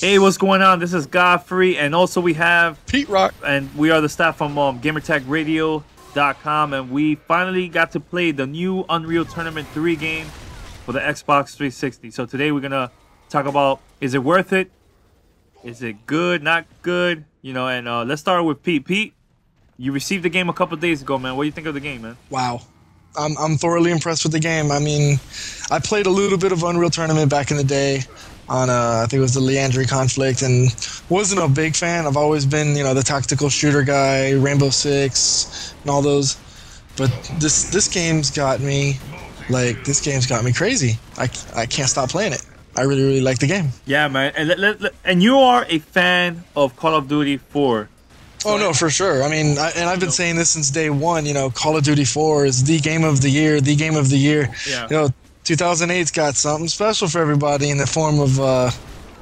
Hey, what's going on? This is Godfrey, and also we have Pete Rock, and we are the staff from GamerTechRadio.com, and we finally got to play the new Unreal Tournament 3 game for the Xbox 360. So today we're gonna talk about, is it worth it? Is it good? Not good? You know, and let's start with Pete. Pete, you received the game a couple days ago, man. What do you think of the game, man? wow. I'm thoroughly impressed with the game. I mean, I played a little bit of Unreal Tournament back in the day on, I think it was the Leandry Conflict, and wasn't a big fan. I've always been, the tactical shooter guy, Rainbow Six, and all those. But this game's got me, crazy. I can't stop playing it. I really, really like the game. Yeah, man. And you are a fan of Call of Duty 4. Oh, no, for sure. I mean, I've been saying this since day one. Call of Duty 4 is the game of the year, Yeah. 2008's got something special for everybody in the form of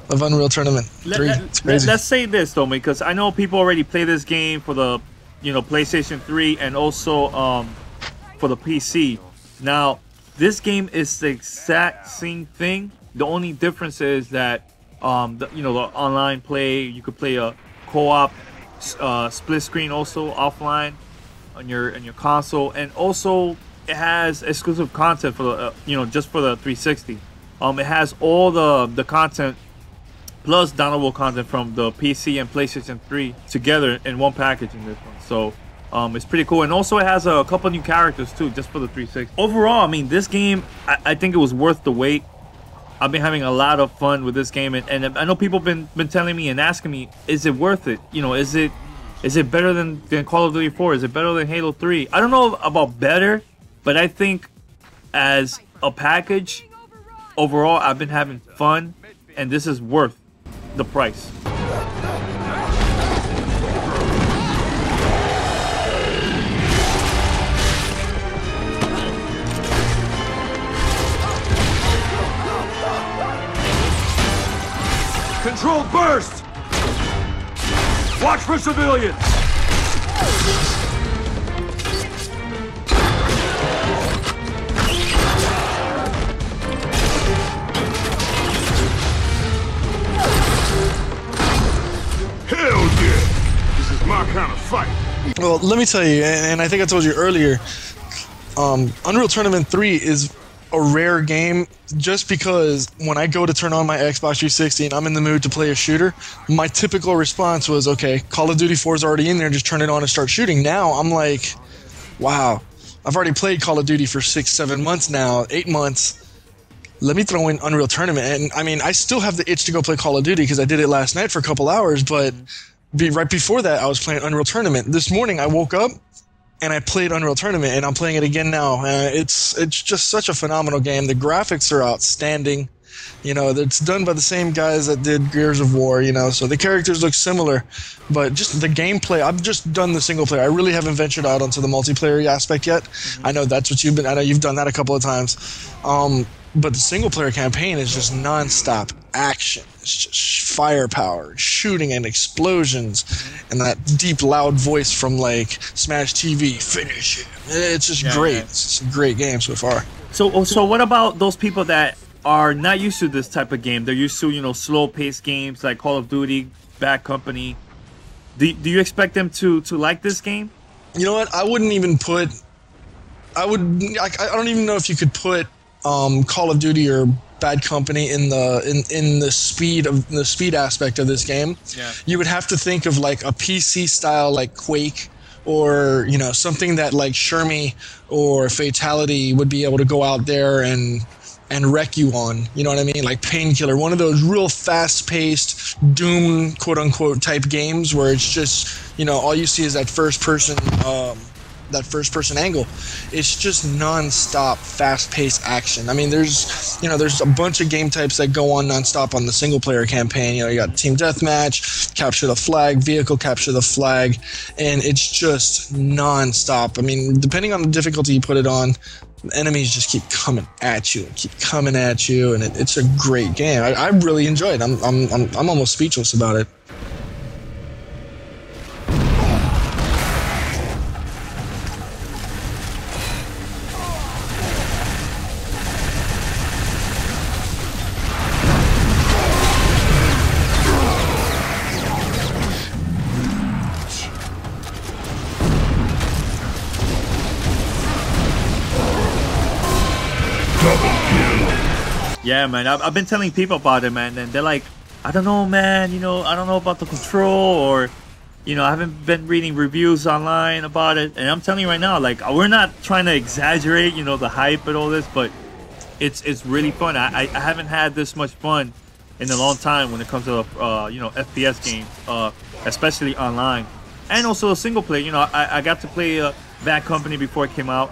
Unreal Tournament 3. Let's say this, though, because I know people already play this game for the, PlayStation 3 and also for the PC. Now, this game is the exact same thing. The only difference is that, the online play, you could play a co-op, split screen also offline on your console, and also it has exclusive content for the just for the 360. It has all the content plus downloadable content from the PC and PlayStation 3 together in one package in this one. So it's pretty cool, and also it has a couple new characters too, just for the 360. Overall, I mean, this game, I think it was worth the wait. I've been having a lot of fun with this game, and I know people been telling me and asking me, is it worth it? Is it better than Call of Duty 4? Is it better than Halo 3? I don't know about better, but I think as a package, overall, I've been having fun, and this is worth the price. Controlled burst! Watch for civilians! Hell yeah! This is my kind of fight. Well, let me tell you, and I think I told you earlier, Unreal Tournament 3 is a rare game just because when I go to turn on my Xbox 360 and I'm in the mood to play a shooter, my typical response was, okay, Call of Duty 4 is already in there, just turn it on and start shooting. Now I'm like, wow, I've already played Call of Duty for 6-7 months now, 8 months. Let me throw in Unreal Tournament. And I mean, I still have the itch to go play Call of Duty because I did it last night for a couple hours, but right before that I was playing Unreal Tournament. This morning I woke up and I played Unreal Tournament, and I'm playing it again now. It's just such a phenomenal game. The graphics are outstanding. It's done by the same guys that did Gears of War, so the characters look similar. But just the gameplay, I've just done the single player. I really haven't ventured out onto the multiplayer aspect yet. Mm-hmm. I know that's what I know you've done that a couple of times. But the single player campaign is just non-stop action. It's just firepower, shooting and explosions, and that deep, loud voice from Smash TV. Finish it. It's just great. Yeah. It's just a great game so far. So what about those people that are not used to this type of game? They're used to slow-paced games like Call of Duty, Bad Company. Do you expect them to like this game? You know what? I wouldn't even put. I don't even know if you could put Call of Duty or Bad Company in the speed aspect of this game. Yeah. You would have to think of a PC style like Quake, or something that Shermie or Fatality would be able to go out there and wreck you on. You know what I mean? Like Painkiller, one of those real fast-paced Doom quote-unquote type games where it's just all you see is that first person angle. It's just non-stop fast-paced action. I mean, there's a bunch of game types that go on non-stop on the single-player campaign. You got Team Deathmatch, Capture the Flag, Vehicle Capture the Flag, and it's just non-stop. I mean, depending on the difficulty you put it on, enemies just keep coming at you, and it's a great game. I really enjoy it. I'm almost speechless about it. Yeah, man. I've been telling people about it, man, and they're like, I don't know, man. You know, I don't know about the control, or, you know, I haven't been reading reviews online about it. And I'm telling you right now, like, we're not trying to exaggerate, you know, the hype and all this, but it's really fun. I haven't had this much fun in a long time when it comes to you know, FPS games, especially online, and also a single player. You know, I got to play Bad Company before it came out,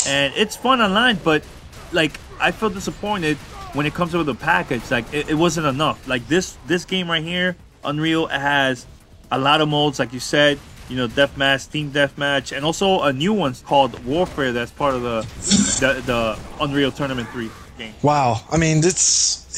and it's fun online, but like, I feel disappointed when it comes to the package. Like, it wasn't enough. Like, this game right here, Unreal, has a lot of modes, like you said, you know, deathmatch, team deathmatch, and also a new one called Warfare that's part of the Unreal Tournament 3 game. Wow, I mean, it's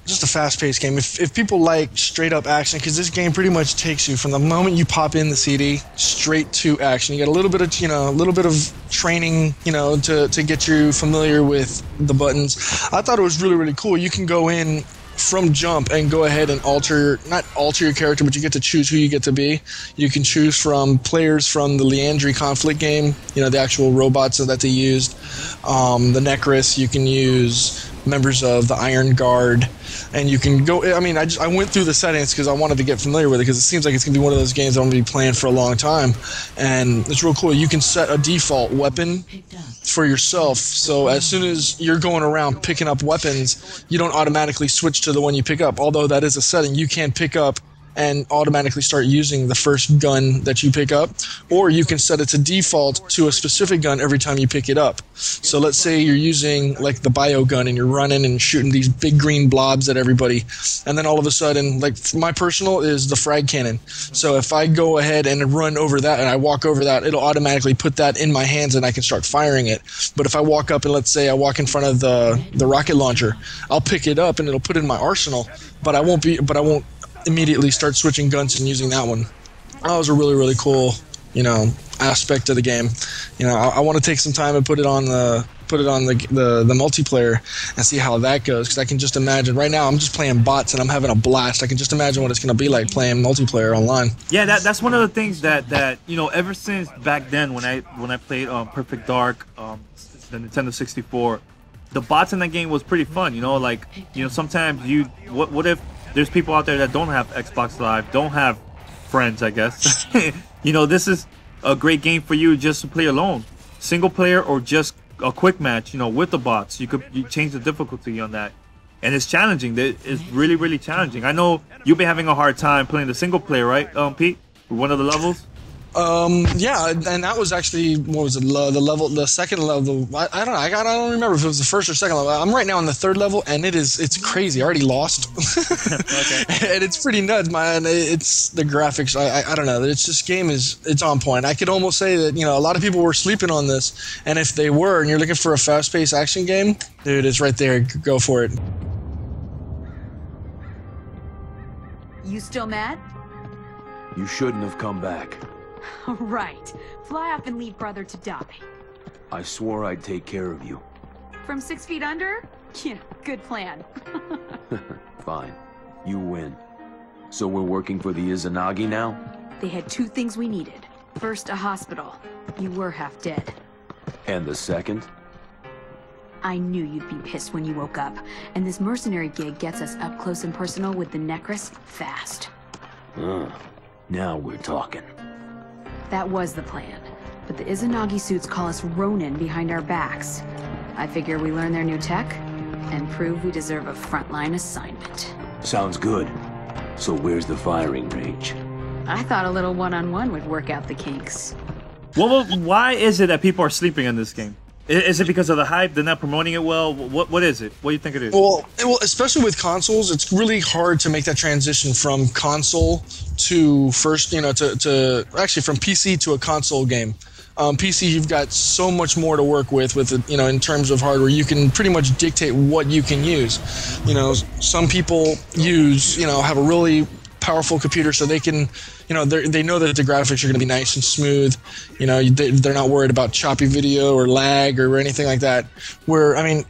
just a fast-paced game. If people like straight-up action, because this game pretty much takes you from the moment you pop in the CD straight to action. You get a little bit of, you know, a little bit of training, you know, to get you familiar with the buttons. I thought it was really, really cool. You can go in from jump and go ahead and not alter your character, but you get to choose who you get to be. You can choose from players from the Liandry Conflict game, you know, the actual robots that they used, the Necrus. You can use members of the Iron Guard, and you can go. I mean, I went through the settings because I wanted to get familiar with it, because it seems like it's gonna be one of those games I'm gonna be playing for a long time, and it's real cool. You can set a default weapon for yourself, so as soon as you're going around picking up weapons, you don't automatically switch to the one you pick up. Although that is a setting, you can pick up and automatically start using the first gun that you pick up, or you can set it to default to a specific gun every time you pick it up. So let's say you're using like the bio gun and you're running and shooting these big green blobs at everybody, and then all of a sudden, like, my personal is the frag cannon. So if I go ahead and run over that and I walk over that, it'll automatically put that in my hands and I can start firing it. But if I walk up and let's say I walk in front of the rocket launcher, I'll pick it up and it'll put it in my arsenal, but I won't immediately start switching guns and using that one. That was a really, really cool, you know, aspect of the game. You know, I want to take some time and put it on the multiplayer and see how that goes, because I can just imagine right now I'm just playing bots and I'm having a blast. I can just imagine what it's going to be like playing multiplayer online. Yeah, that's one of the things that you know, ever since back then when I played Perfect Dark, the Nintendo 64, the bots in that game was pretty fun. You know, like, you know, sometimes what if there's people out there that don't have Xbox Live, don't have friends, I guess. You know, this is a great game for you just to play alone, single player, or just a quick match, you know, with the bots. You change the difficulty on that, and it's challenging. It's really, really challenging. I know you've been having a hard time playing the single player, right, Pete? One of the levels. Yeah, and that was actually, what was it, the second level. I don't know, I don't remember if it was the first or second level. I'm right now on the third level, and it's crazy. I already lost. Okay. And it's pretty nuts, man. It's the graphics. I don't know. It's this game it's on point. I could almost say that, you know, a lot of people were sleeping on this, and if they were, and you're looking for a fast-paced action game, dude, it's right there. Go for it. You still mad? You shouldn't have come back. Right. Fly off and leave brother to die. I swore I'd take care of you. From 6 feet under? Yeah, good plan. Fine. You win. So we're working for the Izanagi now? They had 2 things we needed. First, a hospital. You were half dead. And the second? I knew you'd be pissed when you woke up. And this mercenary gig gets us up close and personal with the Necrus fast. Now we're talking. That was the plan. But the Izanagi suits call us Ronin behind our backs. I figure we learn their new tech and prove we deserve a frontline assignment. Sounds good. So where's the firing range? I thought a little one-on-one would work out the kinks. Well, why is it that people are sleeping in this game? Is it because of the hype? They're not promoting it well? What is it? What do you think it is? Well, especially with consoles, it's really hard to make that transition from console to first, you know, to actually from PC to a console game. PC, you've got so much more to work with you know, in terms of hardware. You can pretty much dictate what you can use. You know, some people have a really powerful computer, so they can, you know, they know that the graphics are going to be nice and smooth. You know, they're not worried about choppy video or lag or anything like that. Where, I mean,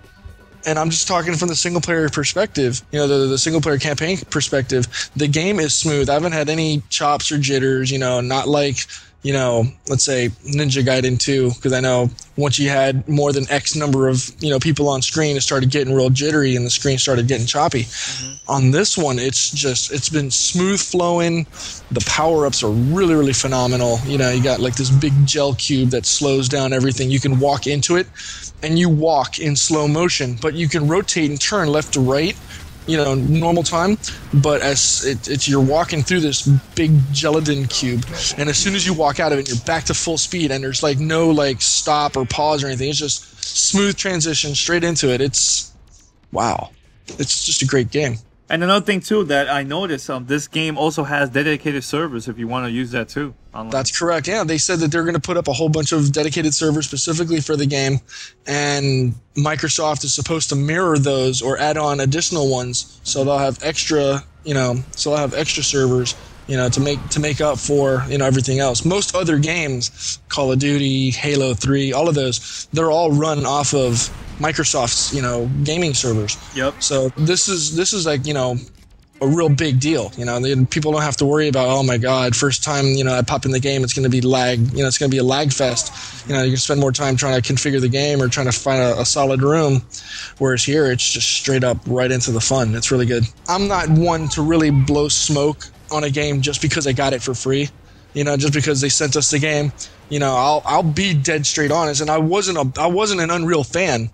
and I'm just talking from the single player perspective, you know, the single player campaign perspective, the game is smooth. I haven't had any chops or jitters, you know, not like, you know, let's say Ninja Gaiden 2, because I know once you had more than X number of, you know, people on screen, it started getting real jittery and the screen started getting choppy. On this one, it's been smooth flowing. The power-ups are really, really phenomenal. You know, you got like this big gel cube that slows down everything. You can walk into it, and you walk in slow motion, but you can rotate and turn left to right, you know, normal time, but as it's you're walking through this big gelatin cube, and as soon as you walk out of it, you're back to full speed, and there's like no like stop or pause or anything. It's just smooth transition straight into it. It's wow. It's just a great game. And another thing too that I noticed, this game also has dedicated servers if you want to use that too online. That's correct. Yeah, they said that they're going to put up a whole bunch of dedicated servers specifically for the game, and Microsoft is supposed to mirror those or add on additional ones, so they'll have extra, you know, servers, you know, to make up for, you know, everything else. Most other games, Call of Duty, Halo 3, all of those, they're all run off of Microsoft's, you know, gaming servers. Yep. So this is like, you know, a real big deal. You know, people don't have to worry about, oh my God, first time, you know, I pop in the game, it's going to be lag. You know, it's going to be a lag fest. You know, you can spend more time trying to configure the game or trying to find a solid room. Whereas here, it's just straight up right into the fun. It's really good. I'm not one to really blow smoke on a game just because I got it for free. You know, just because they sent us the game. You know, I'll be dead straight honest, and I wasn't an Unreal fan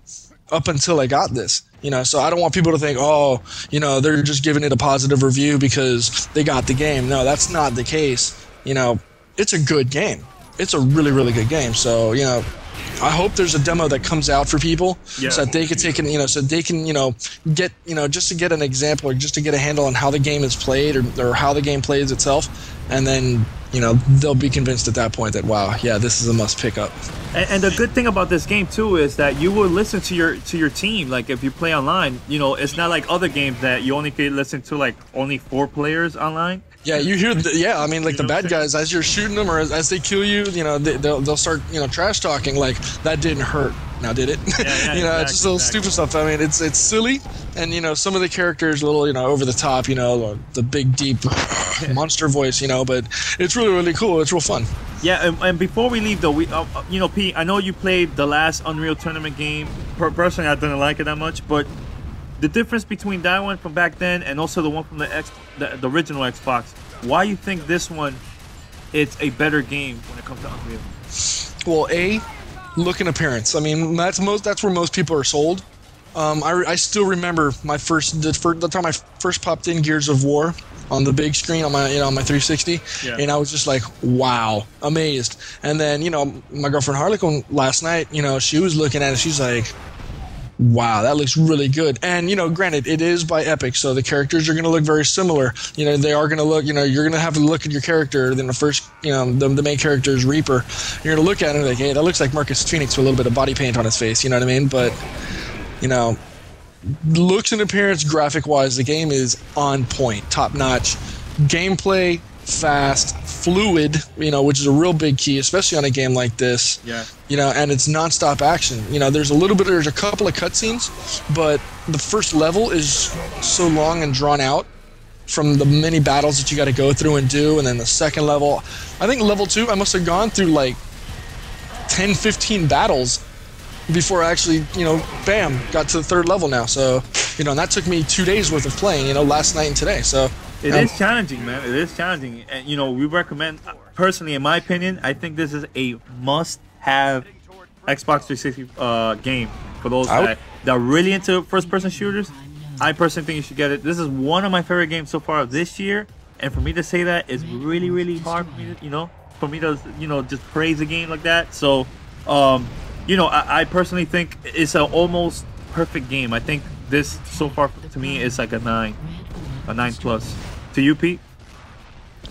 up until I got this. You know, so I don't want people to think, oh, you know, they're just giving it a positive review because they got the game. No, that's not the case. You know, it's a good game. It's a really, really good game. So, you know, I hope there's a demo that comes out for people so that they can take it, you know, so they can, you know, get, you know, just to get an example or just to get a handle on how the game is played or how the game plays itself. And then, you know, they'll be convinced at that point that, wow, yeah, this is a must pick up. And the good thing about this game too is that you will listen to your team. Like if you play online, you know, it's not like other games that you only can listen to like only 4 players online. Yeah, you hear I mean, like the bad guys, as you're shooting them or as they kill you, you know, they'll start, you know, trash talking like that didn't hurt. Now did it? Yeah, you know, it's just little stupid stuff. I mean, it's silly, and you know, some of the characters a little, you know, over the top, you know, the big deep monster voice, you know, but it's really, really cool. It's real fun. Yeah, and before we leave though, we you know, Pete, I know you played the last Unreal Tournament game. Personally, I didn't like it that much, but the difference between that one from back then and also the one from the original Xbox, why you think this one it's a better game when it comes to Unreal? Well, look and appearance. I mean, that's where most people are sold. I still remember the time I first popped in Gears of War on the big screen on my 360, and I was just like, wow, amazed. And then, you know, my girlfriend Harlequin last night, you know, she was looking at it, she's like, wow, that looks really good. And, you know, granted, it is by Epic, so the characters are going to look very similar. You know, they are going to look, you know, you're going to have to look at your character. Then the first, you know, the main character is Reaper. You're going to look at it and like, hey, that looks like Marcus Phoenix with a little bit of body paint on his face. You know what I mean? But, you know, looks and appearance, graphic-wise, the game is on point, top-notch. Gameplay, fast, fluid, you know, which is a real big key, especially on a game like this. Yeah. You know, and it's non-stop action. You know, there's a couple of cutscenes, but the first level is so long and drawn out from the many battles that you got to go through and do, and then the second level, I think level 2, I must have gone through like 10, 15 battles before I actually, you know, bam, got to the third level now. So, you know, and that took me 2 days worth of playing, you know, last night and today. So it is challenging, man. It is challenging. And, you know, we recommend, personally, in my opinion, I think this is a must-have Xbox 360 game for those that are really into first-person shooters. I personally think you should get it. This is one of my favorite games so far of this year. And for me to say that is really, really hard for me to, you know, just praise a game like that. So, you know, I personally think it's an almost perfect game. I think this so far to me is like a 9 plus. To you, Pete?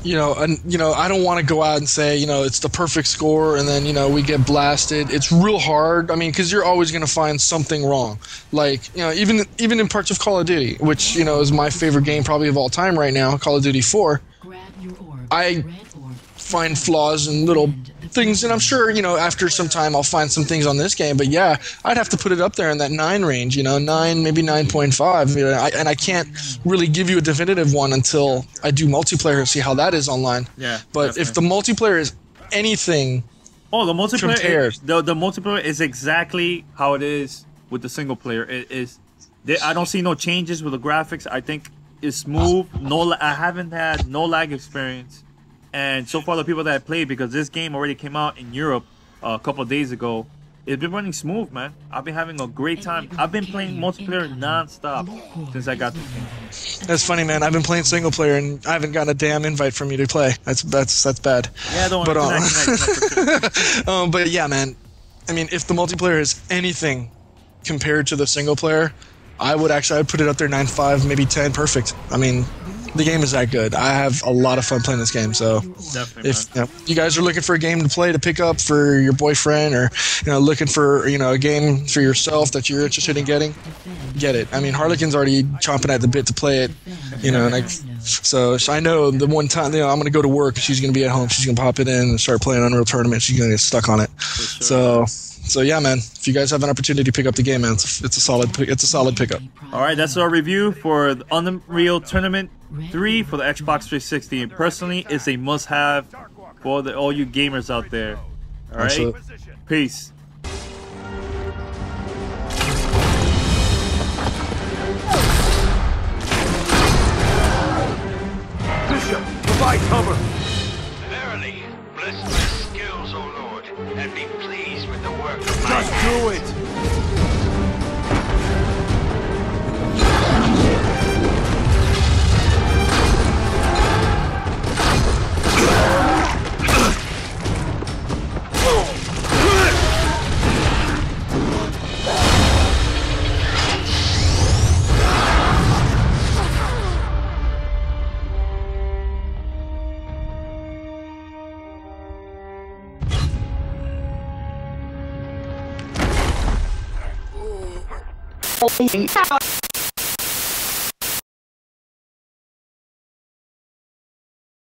You know, and you know, I don't want to go out and say, you know, it's the perfect score, and then, you know, we get blasted. It's real hard. I mean, because you're always going to find something wrong. Like, you know, even in parts of Call of Duty, which, you know, is my favorite game probably of all time right now, Call of Duty 4. I find flaws in little things, and I'm sure, you know, after some time I'll find some things on this game, but yeah, I'd have to put it up there in that 9 range, you know, 9, maybe 9.5, you know, and I can't really give you a definitive one until I do multiplayer and see how that is online. Yeah. But if the multiplayer is anything. Oh, the multiplayer. Compared. The multiplayer is exactly how it is with the single player. It is. I don't see no changes with the graphics. I think it's smooth. I haven't had no lag experience, and so far the people that I played, because this game already came out in Europe a couple of days ago, it's been running smooth, man. I've been having a great time. I've been playing multiplayer non-stop since I got this game. That's funny, man. I've been playing single player and I haven't gotten a damn invite from you to play. That's bad. Yeah, don't worry. But but yeah, man. I mean, if the multiplayer is anything compared to the single player, I'd put it up there 9.5, maybe 10, perfect. I mean, the game is that good. I have a lot of fun playing this game. So definitely, if you guys are looking for a game to play to pick up for your boyfriend, or looking for a game for yourself that you're interested in getting, get it. I mean, Harlequin's already chomping at the bit to play it, and so I know the one time I'm going to go to work, she's going to be at home, she's going to pop it in and start playing Unreal Tournament. She's going to get stuck on it. Sure. So yeah, man. If you guys have an opportunity to pick up the game, man, it's a solid pickup. All right, that's our review for the Unreal Tournament 3 for the Xbox 360. And personally, it's a must-have for all you gamers out there. All right, Absolutely. Peace. Bishop, provide cover. Verily, bless my skills, O Lord, and be pleased with the work of my Just do it.